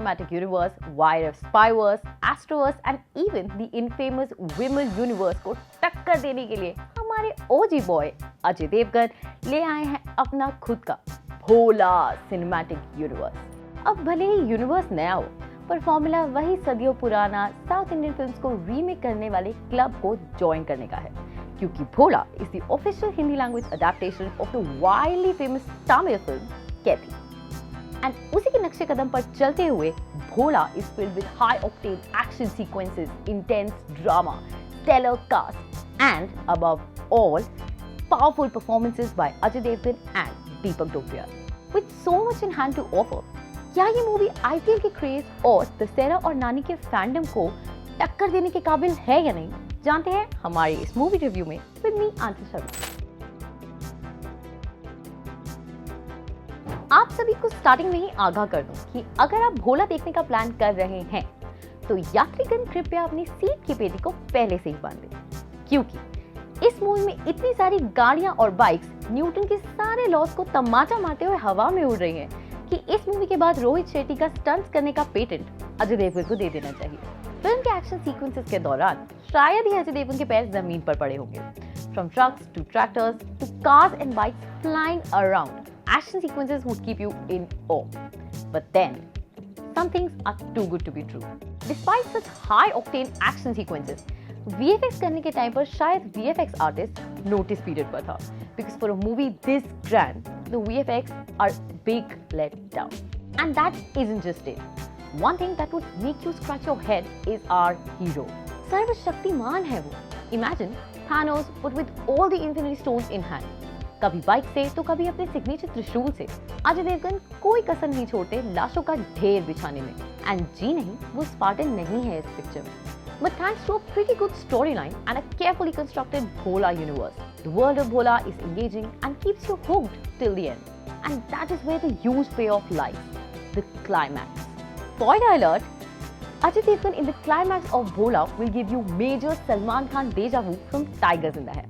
Cinematic Universe, YRF Spyverse, Astroverse and even the infamous Wimble Universe को टक्कर देने के लिए हमारे OG बॉय अजय देवगन ले आए हैं अपना खुद का भोला सिनेमैटिक यूनिवर्स। अब भले ही यूनिवर्स नया हो, पर फॉर्मूला वही सदियों पुराना साउथ इंडियन फिल्म्स को रीमेक करने वाले क्लब को ज्वाइन करने का है, क्योंकि Bhola is the official Hindi language adaptation of the widely famous Tamil film Kaithi. And उसी के नक्शे कदम पर चलते हुए Bhola is filled with high octane action sequences, intense drama, stellar cast, and above all, powerful performances by Ajay Devgan and Deepak Dobriyal. With so much in hand to offer, क्या ये movie IPL के craze और दशहरा और नानी के fandom को टक्कर देने के काबिल है या नहीं, जानते हैं हमारे इस मूवी रिव्यू में विद मी आंचल शर्मा। आप सभी को स्टार्टिंग में ही आगाह कर दूं कि अगर आप भोला देखने का प्लान कर रहे हैं तो यात्रीगण कृपया अपनी सीट की पेटी को पहले से ही बांध दें, क्योंकि इस मूवी में इतनी सारी गाड़ियां और बाइक्स न्यूटन के सारे लॉस को तमाचा मारते हुए हवा में उड़ रही हैं कि इस मूवी के बाद रोहित शेट्टी का स्टंट्स करने का पेटेंट अजय देवगन को दे देना चाहिए। फिल्म के एक्शन सीक्वेंसेस के दौरान शायद ही अजय देवगन के पैर जमीन पर पड़े होंगे। From trucks to tractors to cars and bikes flying around, action sequences would keep you in awe. But then, some things are too good to be true. Despite such high-octane action sequences, VFX करने के time पर शायद VFX artist notice period पर था, because for a movie this grand, the VFX are big let down. And that isn't just it. One thing that would make you scratch your head is our hero. सर्वशक्तिमान है वो. Imagine Thanos but with all the Infinity Stones in hand. कभी bike से तो कभी अपने signature त्रिशूल से अजय देवगन कोई कसर नहीं छोड़ते लाशों का ढेर बिछाने में। एंड जी नहीं, वो स्पार्टन नहीं है इस पिक्चर में, but thanks to a pretty good story line and a carefully constructed Bhola universe, the world of Bhola is engaging and keeps you hooked till the end, and that is where the huge payoff life, the climax. Spoiler alert, Ajay Devgan in the climax of Bhola will give you major Salman Khan deja vu from Tigers in the Hair.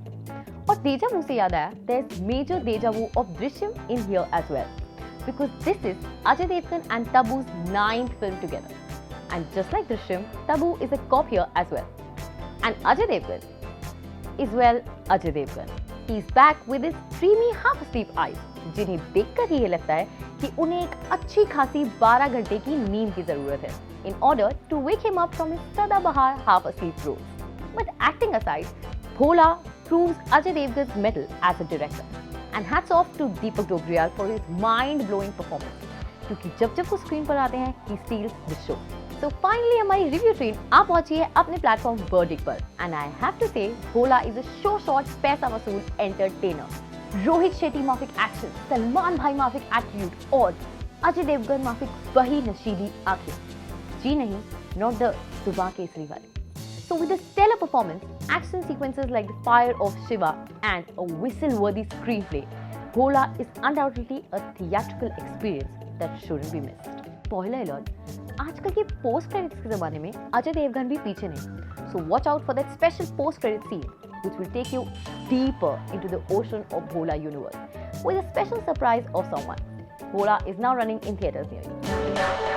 और deja vu से याद आया, there's major deja vu of Drishyam in here as well, because this is Ajay Devgan and Tabu's 9th film together. And just like Drishyam, Tabu is a cop here as well. And Ajay Devgan is, well, Ajay Devgan. He's back with his dreamy half-asleep eyes, जिन्हें देखकर ही ये लगता है कि उन्हें एक अच्छी खासी 12 घंटे की नींद की जरूरत है in order to wake him up from his सदाबहार half-asleep role. But acting aside, Bhola proves Ajay Devgan's mettle as a director. And hats off to Deepak Dobriyal for his mind-blowing performance. क्योंकि जब वो screen पर आते हैं, he steals the show. So finally हमारी review train आ पहुंची है अपने प्लेटफॉर्म वर्डिक पर. And I have to say, Bhola is a show short पैसा वसूल एंटरटेनर. रोहित शेट्टी माफिक एक्शन, सलमान भाई माफिक एटीट्यूड और अजय देवगन माफिक वही नशीली आंखें. जी नहीं, not the जुबां केसरी वाली. So with a stellar performance, action sequences like the fire of Shiva and a whistle-worthy screenplay, Bhola is undoubtedly a theatrical experience that shouldn't be missed. Spoiler alert, आजकल के post credits के ज़माने में अजय देवगन भी पीछे नहीं. So watch out for that special post credit scene, which will take you deeper into the ocean of Bhola universe with a special surprise of someone. Bhola is now running in theaters near you.